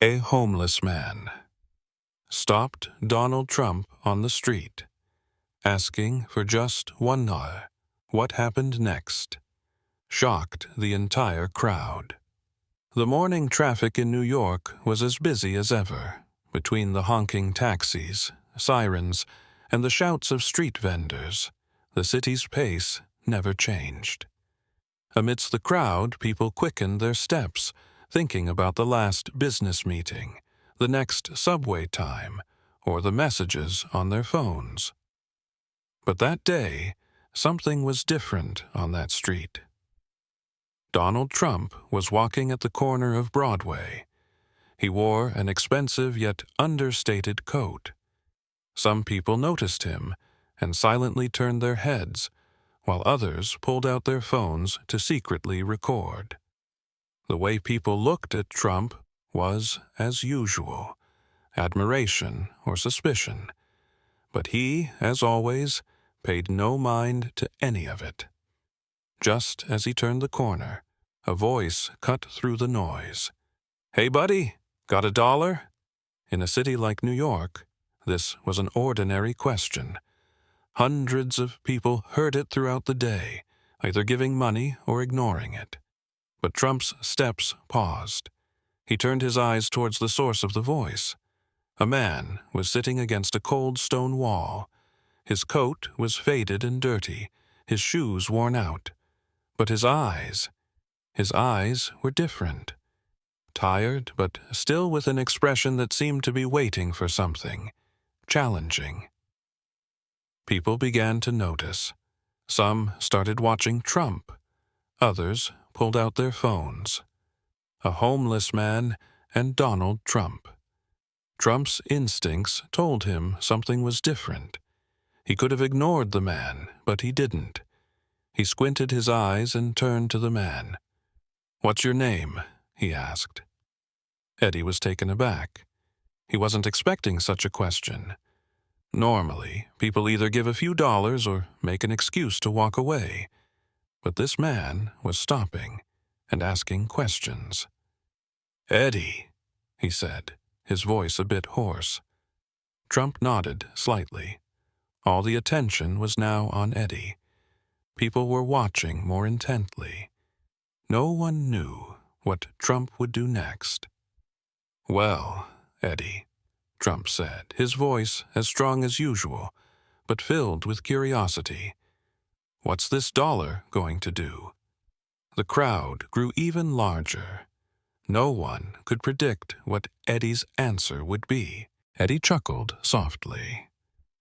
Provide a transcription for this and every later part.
A homeless man stopped Donald Trump on the street, asking for just $1. What happened next shocked the entire crowd. The morning traffic in New York was as busy as ever, between the honking taxis, sirens, and the shouts of street vendors. The city's pace never changed. Amidst the crowd, people quickened their steps, thinking about the last business meeting, the next subway time, or the messages on their phones. But that day, something was different on that street. Donald Trump was walking at the corner of Broadway. He wore an expensive yet understated coat. Some people noticed him and silently turned their heads, while others pulled out their phones to secretly record. The way people looked at Trump was, as usual, admiration or suspicion. But he, as always, paid no mind to any of it. Just as he turned the corner, a voice cut through the noise. "Hey, buddy, got $1?" In a city like New York, this was an ordinary question. Hundreds of people heard it throughout the day, either giving money or ignoring it. But Trump's steps paused. He turned his eyes towards the source of the voice. A man was sitting against a cold stone wall. His coat was faded and dirty, his shoes worn out. But his eyes were different. Tired, but still with an expression that seemed to be waiting for something, challenging. People began to notice. Some started watching Trump. Others pulled out their phones. A homeless man and Donald Trump. Trump's instincts told him something was different. He could have ignored the man, but he didn't. He squinted his eyes and turned to the man. "What's your name?" he asked. Eddie was taken aback. He wasn't expecting such a question. Normally, people either give a few dollars or make an excuse to walk away. But this man was stopping and asking questions. "Eddie," he said, his voice a bit hoarse. Trump nodded slightly. All the attention was now on Eddie. People were watching more intently. No one knew what Trump would do next. "Well, Eddie," Trump said, his voice as strong as usual, but filled with curiosity. "What's this $1 going to do?" The crowd grew even larger. No one could predict what Eddie's answer would be. Eddie chuckled softly.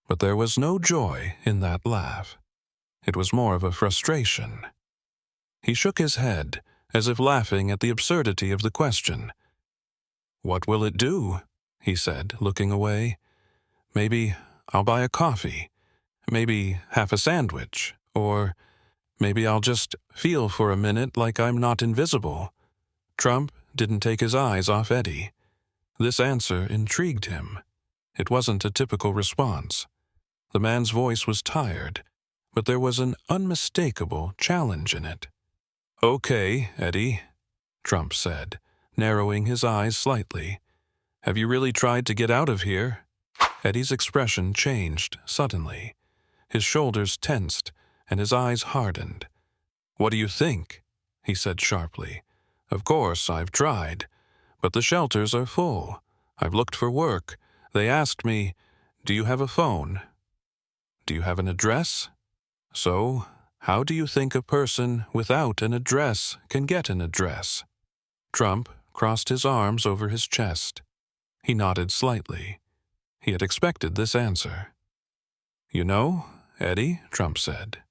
But there was no joy in that laugh. It was more of a frustration. He shook his head, as if laughing at the absurdity of the question. "What will it do?" he said, looking away. "Maybe I'll buy a coffee, maybe half a sandwich, or maybe I'll just feel for a minute like I'm not invisible." Trump didn't take his eyes off Eddie. This answer intrigued him. It wasn't a typical response. The man's voice was tired, but there was an unmistakable challenge in it. "Okay, Eddie," Trump said, narrowing his eyes slightly. "Have you really tried to get out of here?" Eddie's expression changed suddenly. His shoulders tensed and his eyes hardened. "What do you think?" he said sharply. "Of course, I've tried, but the shelters are full. I've looked for work. They asked me, 'Do you have a phone? Do you have an address?' So, how do you think a person without an address can get an address?" Trump crossed his arms over his chest. He nodded slightly. He had expected this answer. "You know, Eddie," Trump said,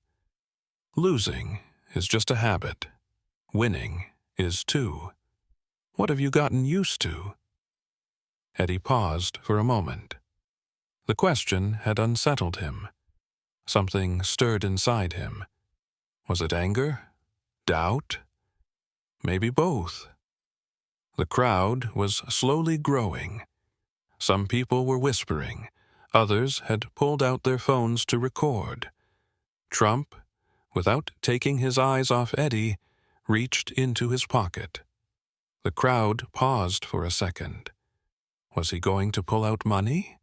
"losing is just a habit. Winning is too. What have you gotten used to?" Eddie paused for a moment. The question had unsettled him. Something stirred inside him. Was it anger? Doubt? Maybe both. The crowd was slowly growing. Some people were whispering. Others had pulled out their phones to record. Trump, without taking his eyes off Eddie, reached into his pocket. The crowd paused for a second. Was he going to pull out money?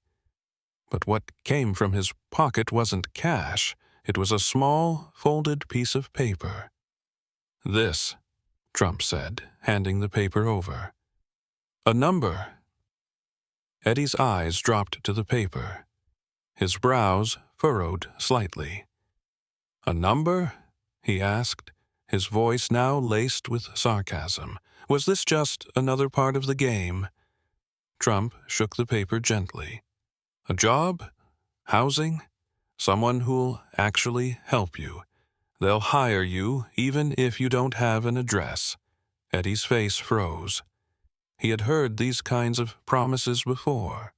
But what came from his pocket wasn't cash. It was a small, folded piece of paper. "This," Trump said, handing the paper over. "A number." Eddie's eyes dropped to the paper. His brows furrowed slightly. "A number?" he asked, his voice now laced with sarcasm. Was this just another part of the game? Trump shook the paper gently. "A job? Housing? Someone who'll actually help you. They'll hire you even if you don't have an address." Eddie's face froze. He had heard these kinds of promises before.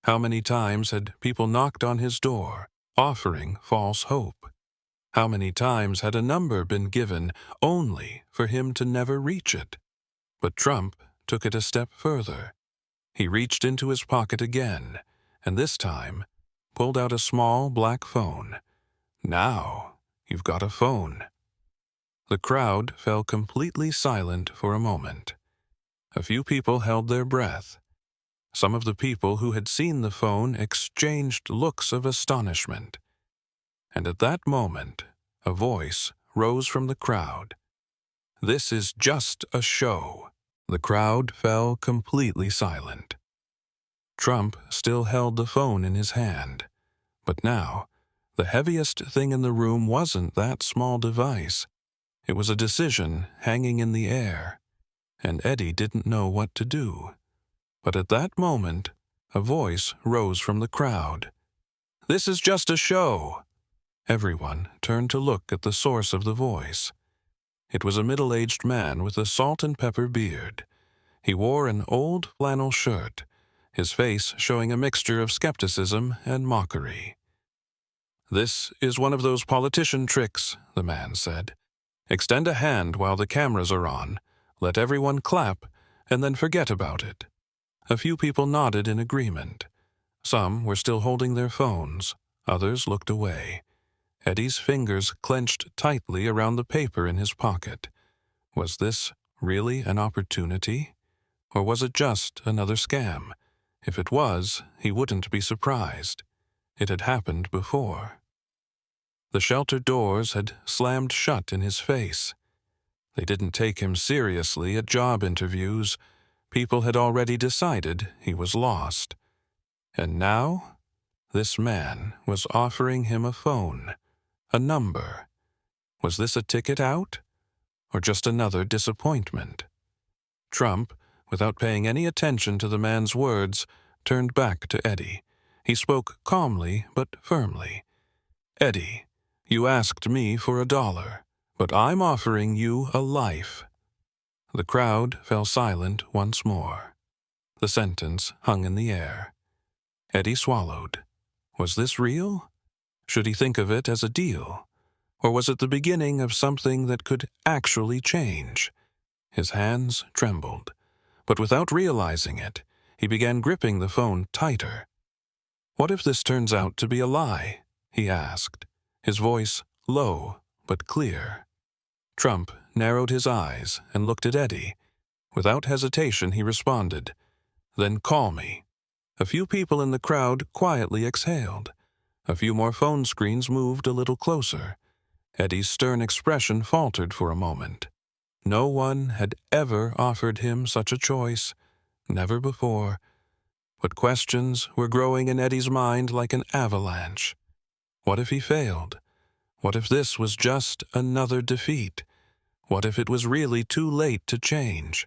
How many times had people knocked on his door, offering false hope? How many times had a number been given only for him to never reach it? But Trump took it a step further. He reached into his pocket again, and this time pulled out a small black phone. "Now you've got a phone." The crowd fell completely silent for a moment. A few people held their breath. Some of the people who had seen the phone exchanged looks of astonishment. And at that moment, a voice rose from the crowd. "This is just a show." The crowd fell completely silent. Trump still held the phone in his hand. But now, the heaviest thing in the room wasn't that small device. It was a decision hanging in the air, and Eddie didn't know what to do. But at that moment, a voice rose from the crowd. "This is just a show." Everyone turned to look at the source of the voice. It was a middle-aged man with a salt-and-pepper beard. He wore an old flannel shirt, his face showing a mixture of skepticism and mockery. "This is one of those politician tricks," the man said. "Extend a hand while the cameras are on, let everyone clap, and then forget about it." A few people nodded in agreement. Some were still holding their phones, others looked away. Eddie's fingers clenched tightly around the paper in his pocket. Was this really an opportunity? Or was it just another scam? If it was, he wouldn't be surprised. It had happened before. The shelter doors had slammed shut in his face. They didn't take him seriously at job interviews. People had already decided he was lost. And now, this man was offering him a phone, a number. Was this a ticket out? Or just another disappointment? Trump, without paying any attention to the man's words, turned back to Eddie. He spoke calmly but firmly. "Eddie, you asked me for $1, but I'm offering you a life." The crowd fell silent once more. The sentence hung in the air. Eddie swallowed. Was this real? Should he think of it as a deal? Or was it the beginning of something that could actually change? His hands trembled, but without realizing it, he began gripping the phone tighter. "What if this turns out to be a lie?" he asked, his voice low but clear. Trump narrowed his eyes and looked at Eddie. Without hesitation, he responded, "Then call me." A few people in the crowd quietly exhaled. A few more phone screens moved a little closer. Eddie's stern expression faltered for a moment. No one had ever offered him such a choice, never before. But questions were growing in Eddie's mind like an avalanche. What if he failed? What if this was just another defeat? What if it was really too late to change?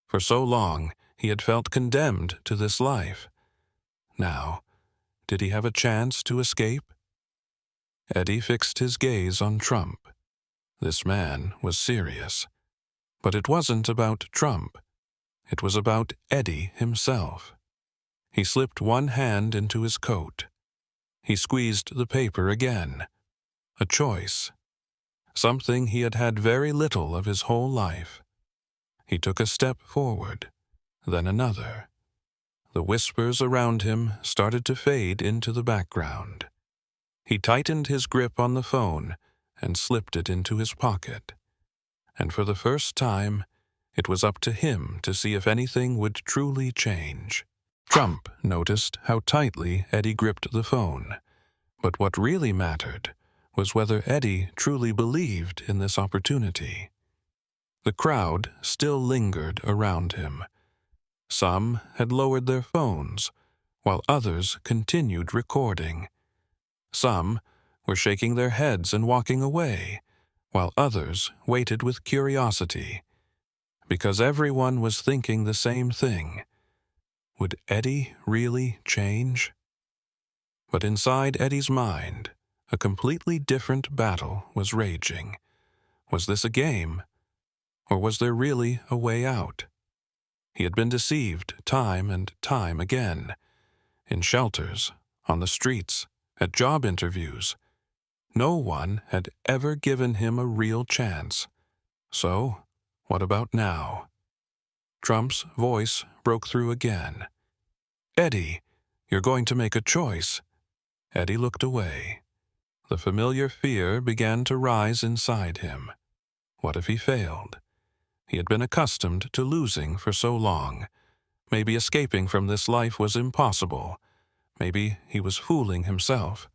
For so long, he had felt condemned to this life. Now, did he have a chance to escape? Eddie fixed his gaze on Trump. This man was serious. But it wasn't about Trump. It was about Eddie himself. He slipped one hand into his coat. He squeezed the paper again. A choice. Something he had had very little of his whole life. He took a step forward, then another. The whispers around him started to fade into the background. He tightened his grip on the phone and slipped it into his pocket. And for the first time, it was up to him to see if anything would truly change. Trump noticed how tightly Eddie gripped the phone, but what really mattered was whether Eddie truly believed in this opportunity. The crowd still lingered around him. Some had lowered their phones, while others continued recording. Some were shaking their heads and walking away, while others waited with curiosity, because everyone was thinking the same thing. Would Eddie really change? But inside Eddie's mind, a completely different battle was raging. Was this a game? Or was there really a way out? He had been deceived time and time again. In shelters, on the streets, at job interviews. No one had ever given him a real chance. So, what about now? Trump's voice broke through again. "Eddie, you're going to make a choice." Eddie looked away. The familiar fear began to rise inside him. What if he failed? He had been accustomed to losing for so long. Maybe escaping from this life was impossible. Maybe he was fooling himself.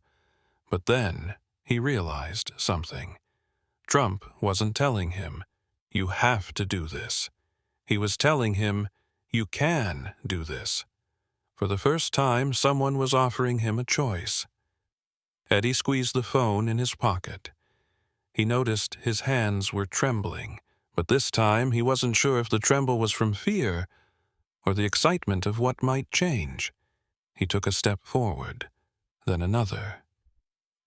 But then he realized something. Trump wasn't telling him, "You have to do this." He was telling him, "You can do this." For the first time, someone was offering him a choice. Eddie squeezed the phone in his pocket. He noticed his hands were trembling, but this time he wasn't sure if the tremble was from fear or the excitement of what might change. He took a step forward, then another.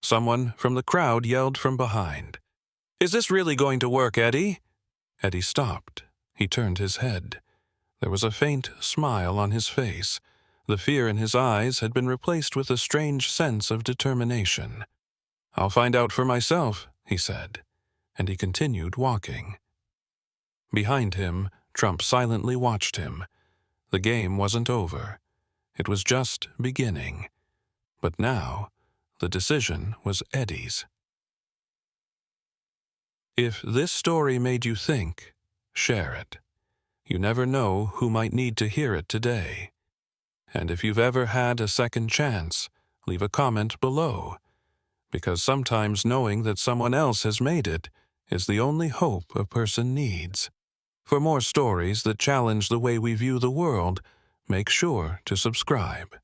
Someone from the crowd yelled from behind, "Is this really going to work, Eddie?" Eddie stopped. He turned his head. There was a faint smile on his face. The fear in his eyes had been replaced with a strange sense of determination. "I'll find out for myself," he said, and he continued walking. Behind him, Trump silently watched him. The game wasn't over. It was just beginning. But now, the decision was Eddie's. If this story made you think, share it. You never know who might need to hear it today. And if you've ever had a second chance, leave a comment below, because sometimes knowing that someone else has made it is the only hope a person needs. For more stories that challenge the way we view the world, make sure to subscribe.